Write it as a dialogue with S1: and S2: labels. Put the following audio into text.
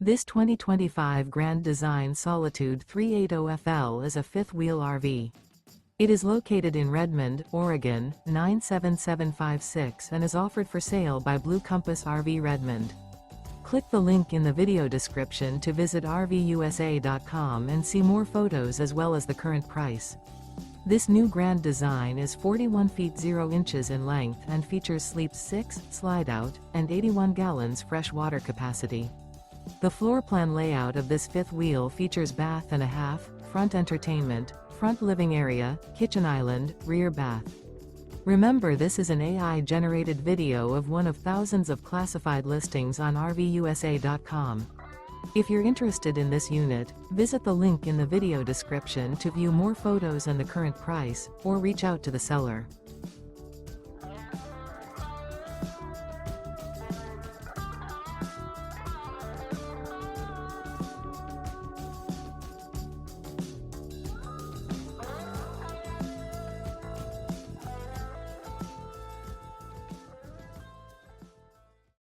S1: This 2025 Grand Design Solitude 380FL is a fifth-wheel RV. It is located in Redmond, Oregon, 97756 and is offered for sale by Blue Compass RV Redmond. Click the link in the video description to visit RVUSA.com and see more photos as well as the current price. This new Grand Design is 41 feet 0 inches in length and features sleep 6, slide-out, and 81 gallons fresh water capacity. The floor plan layout of this fifth wheel features bath and a half, front entertainment, front living area, kitchen island, rear bath. Remember, this is an AI-generated video of one of thousands of classified listings on RVUSA.com. If you're interested in this unit, visit the link in the video description to view more photos and the current price, or reach out to the seller.